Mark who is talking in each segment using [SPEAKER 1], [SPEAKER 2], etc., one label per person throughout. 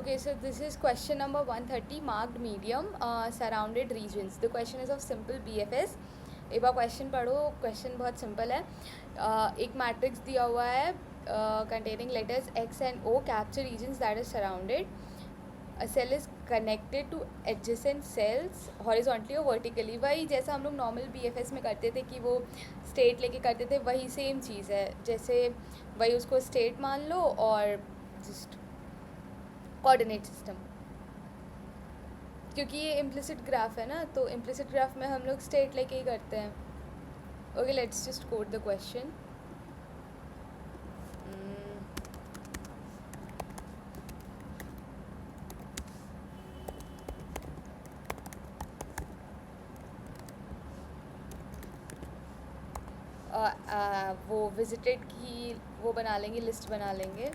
[SPEAKER 1] Okay, so this is question number 130, marked medium, surrounded regions. The question is of simple BFS. एक बार question पढ़ो, question बहुत simple है. एक matrix दिया हुआ है containing letters X and O, capture regions that is surrounded. A cell is connected to adjacent cells horizontally or vertically. वही जैसा हम लोग नॉर्मल BFS में करते थे कि वो स्टेट लेके करते थे, वही सेम चीज़ है. जैसे वही उसको स्टेट मान लो और जस्ट कोऑर्डिनेट सिस्टम, क्योंकि ये इम्प्लिसिट ग्राफ है ना, तो इम्प्लिसिट ग्राफ में हम लोग स्टेट लेके ही करते हैं. Okay, let's just code the question. वो विजिटेड की वो बना लेंगे, लिस्ट बना लेंगे.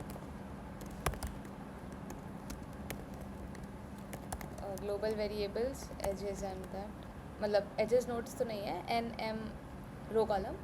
[SPEAKER 1] Global variables edges and that, मतलब एजेस नोट्स तो नहीं है, N M row column.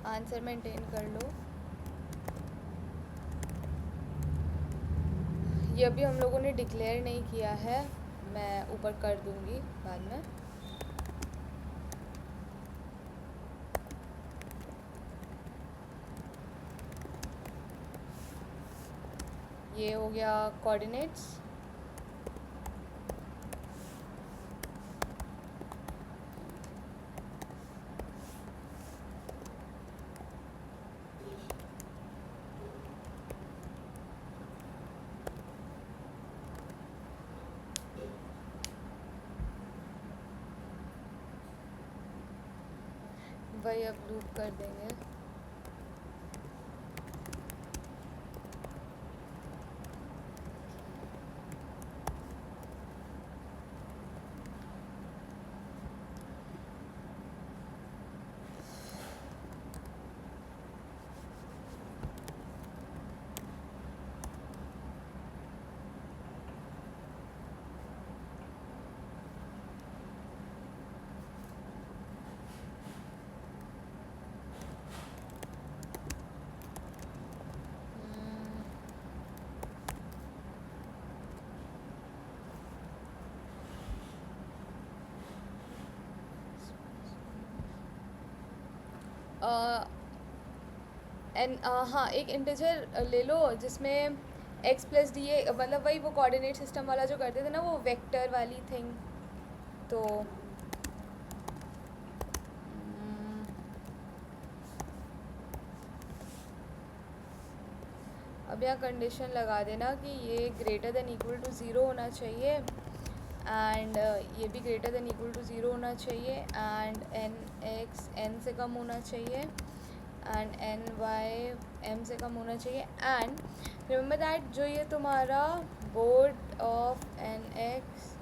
[SPEAKER 1] Answer maintain कर लो. ये अभी हम लोगों ने डिक्लेयर नहीं किया है, मैं ऊपर कर दूंगी बाद में. ये हो गया कोऑर्डिनेट्स. वही अब लूप कर देंगे. एंड हाँ, एक इंटीजर ले लो जिसमें x प्लस डी ए, मतलब वही वो कोऑर्डिनेट सिस्टम वाला जो करते थे ना, वो वेक्टर वाली थिंग. तो अब यहाँ कंडीशन लगा देना कि ये greater than equal to zero होना चाहिए, एंड ये भी greater than equal to zero होना चाहिए, एंड एन एक्स एन से कम होना चाहिए, एंड एन वाई एम से कम होना चाहिए. एंड रिमेंबर दैट जो ये तुम्हारा बोर्ड ऑफ एन एक्स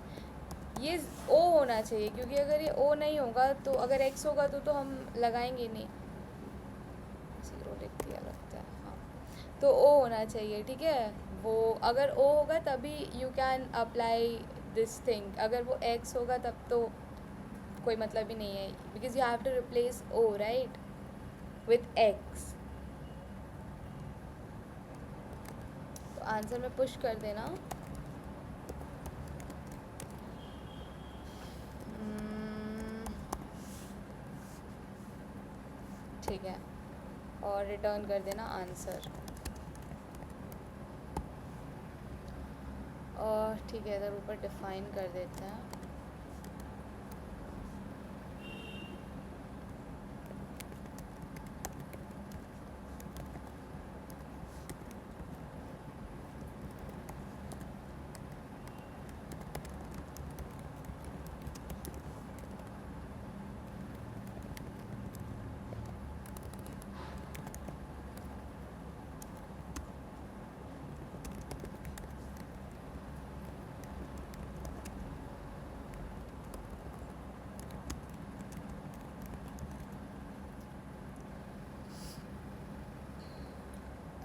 [SPEAKER 1] ये ओ होना चाहिए, क्योंकि अगर ये ओ नहीं होगा तो अगर एक्स होगा तो हम लगाएंगे नहीं. ज़ीरो लिख दिया लगता है, हाँ. तो ओ होना चाहिए, ठीक है. वो अगर ओ होगा तभी you can apply this thing. अगर वो एक्स होगा तब तो कोई मतलब ही नहीं है, because you have to replace O right with x. तो आंसर में पुश कर देना. ठीक है, और रिटर्न कर देना आंसर. और ठीक है, इधर ऊपर डिफाइन कर देते हैं.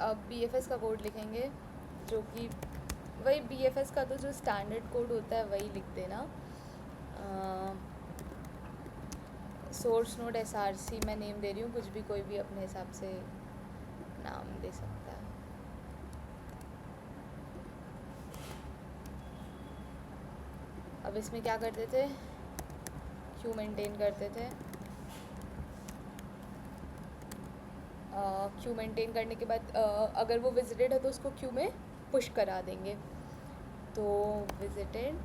[SPEAKER 1] अब BFS का कोड लिखेंगे, जो कि वही BFS का तो जो स्टैंडर्ड कोड होता है वही लिख देना। सोर्स नोड SRC मैं नेम दे रही हूँ, कुछ भी कोई भी अपने हिसाब से नाम दे सकता है। अब इसमें क्या करते थे, क्यू मेंटेन करते थे। क्यू मेंटेन करने के बाद अगर वो विजिटेड है तो उसको क्यू में पुश करा देंगे। तो विजिटेड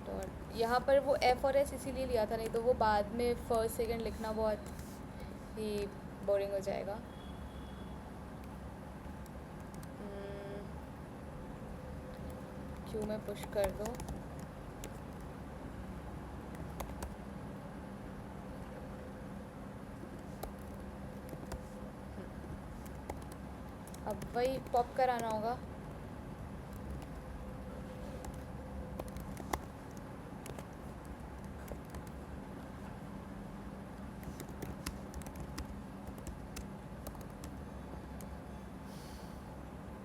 [SPEAKER 1] डॉट, यहाँ पर वो F और S इसीलिए लिया था, नहीं तो वो बाद में फर्स्ट सेकंड लिखना बहुत ही बोरिंग हो जाएगा। क्यू में पुश कर दो। अब वही पॉप कराना होगा।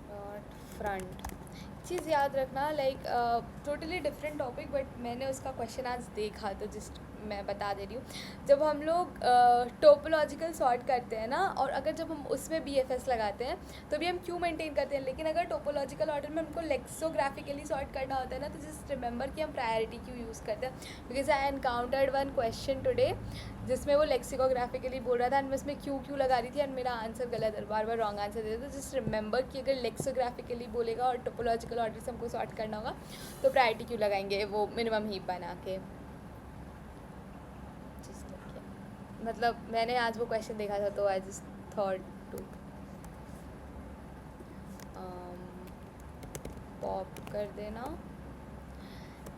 [SPEAKER 1] डॉट फ्रंट, चीज़ याद रखना, like totally different topic, but मैंने उसका क्वेश्चन आज देखा तो जस्ट मैं बता दे रही हूँ। जब हम लोग टोपोलॉजिकल सॉर्ट करते हैं ना, और अगर जब हम उसमें BFS लगाते हैं तो भी हम क्यू मेंटेन करते हैं, लेकिन अगर टोपोलॉजिकल ऑर्डर में हमको लेक्सोग्राफिकली सॉर्ट करना होता है ना, तो जस्ट रिमेंबर कि हम प्रायोरिटी क्यू यूज़ करते हैं। Because I encountered one question today जिसमें वो लेक्सिकोग्राफिकली बोल रहा था एंड मैं उसमें क्यू लगा रही थी एंड मेरा आंसर गलत है, बार बार रॉन्ग आंसर दे रहा था। तो जस्ट रिमेंबर कि अगर लेक्सोग्राफिकली बोलेगा और टोपोलॉजिकल ऑर्डर से हमको सॉर्ट करना होगा तो प्रायोरिटी क्यू लगाएंगे, वो मिनिमम हीप बना के। मतलब मैंने आज वो क्वेश्चन देखा था तो I just thought to pop कर देना।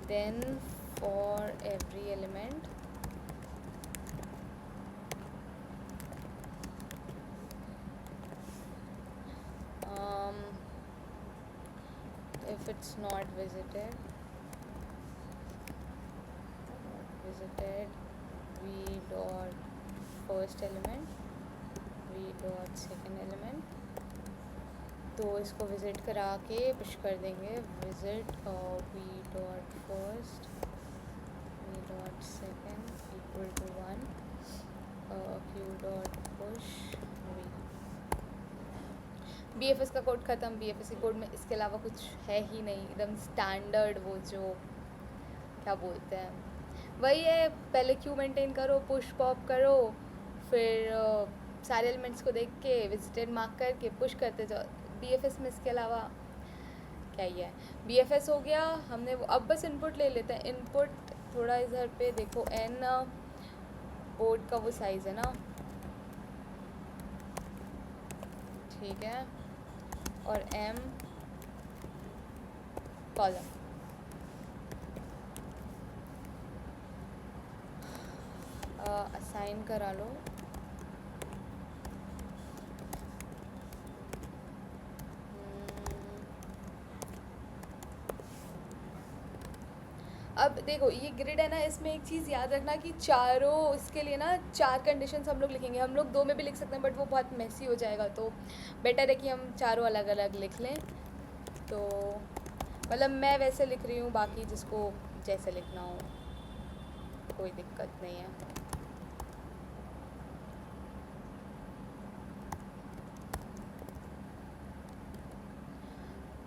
[SPEAKER 1] Then for every element if it's not visited v dot first element v dot second element, तो इसको विज़िट करा के पुश कर देंगे। Visit v dot first v dot second equal to 1 q dot push v। BFS का code ख़त्म। BFS के code में इसके अलावा कुछ है ही नहीं, एकदम स्टैंडर्ड, वो जो क्या बोलते हैं वही है। पहले क्यू मेंटेन करो, पुश पॉप करो, फिर सारे एलिमेंट्स को देख के विजिटेड मार्क करके पुश करते जाओ। BFS में इसके अलावा क्या ही है। BFS हो गया हमने वो। अब बस इनपुट ले लेते हैं। इनपुट थोड़ा इधर पे देखो, n बोर्ड का वो साइज़ है ना, ठीक है, और M कॉलम। असाइन करा लो। अब देखो ये ग्रिड है ना, इसमें एक चीज़ याद रखना कि चारों इसके लिए ना 4 कंडीशंस हम लोग लिखेंगे। हम लोग 2 में भी लिख सकते हैं बट वो बहुत मेसी हो जाएगा, तो बेटर है कि हम चारों अलग अलग लिख लें। तो मतलब मैं वैसे लिख रही हूँ, बाकी जिसको जैसे लिखना हो कोई दिक्कत नहीं है।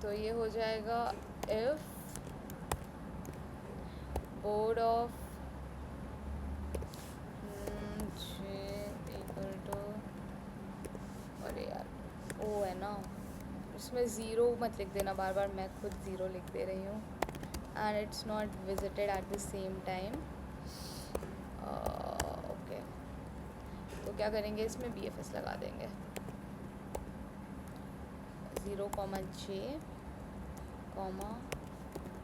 [SPEAKER 1] तो ये हो जाएगा if board of j equal to, अरे यार ओ है ना, उसमें ज़ीरो मत लिख देना बार बार, मैं खुद ज़ीरो लिख दे रही हूँ। And it's not visited at the same time. Okay, तो क्या करेंगे, इसमें BFS लगा देंगे 0, J,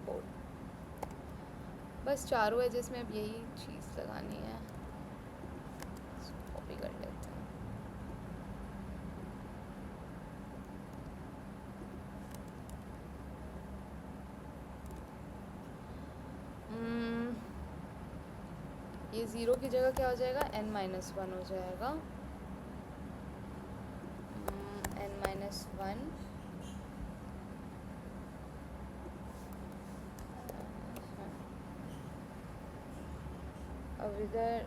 [SPEAKER 1] बोर्ड। बस चारों एजेस में अब यही चीज़ लगानी है। कॉपी कर लेते हैं। ये 0 की जगह क्या हो जाएगा, n-1 हो जाएगा। -1. अब इधर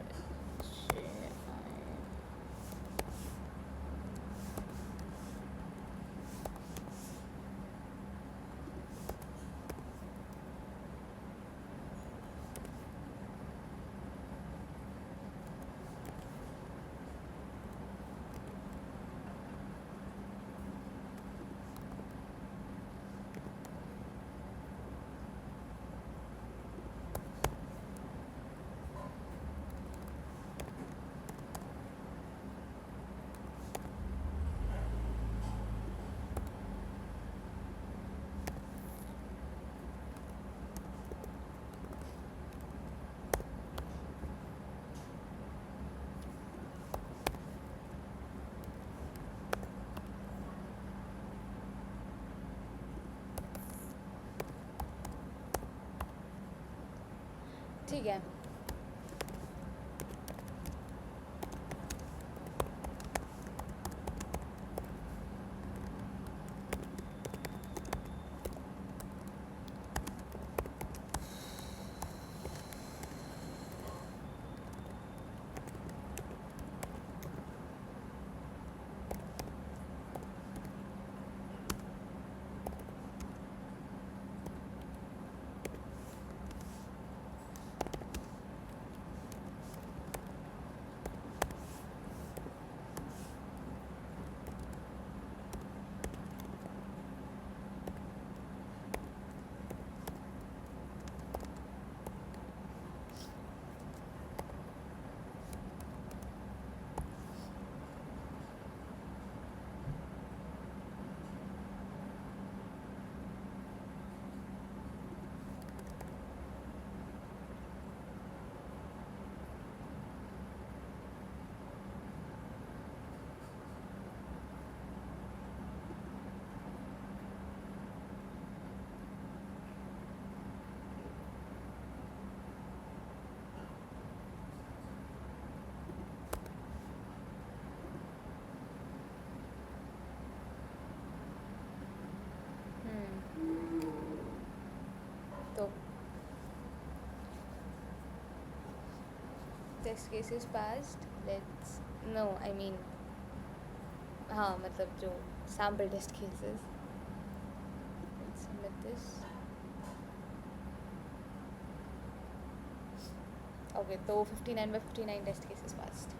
[SPEAKER 1] ठीक है. तो test cases passed. Let's no, I mean हाँ, मतलब जो sample test cases. Let's submit this. Okay, तो 59/59 टेस्ट केसेस पास्ड.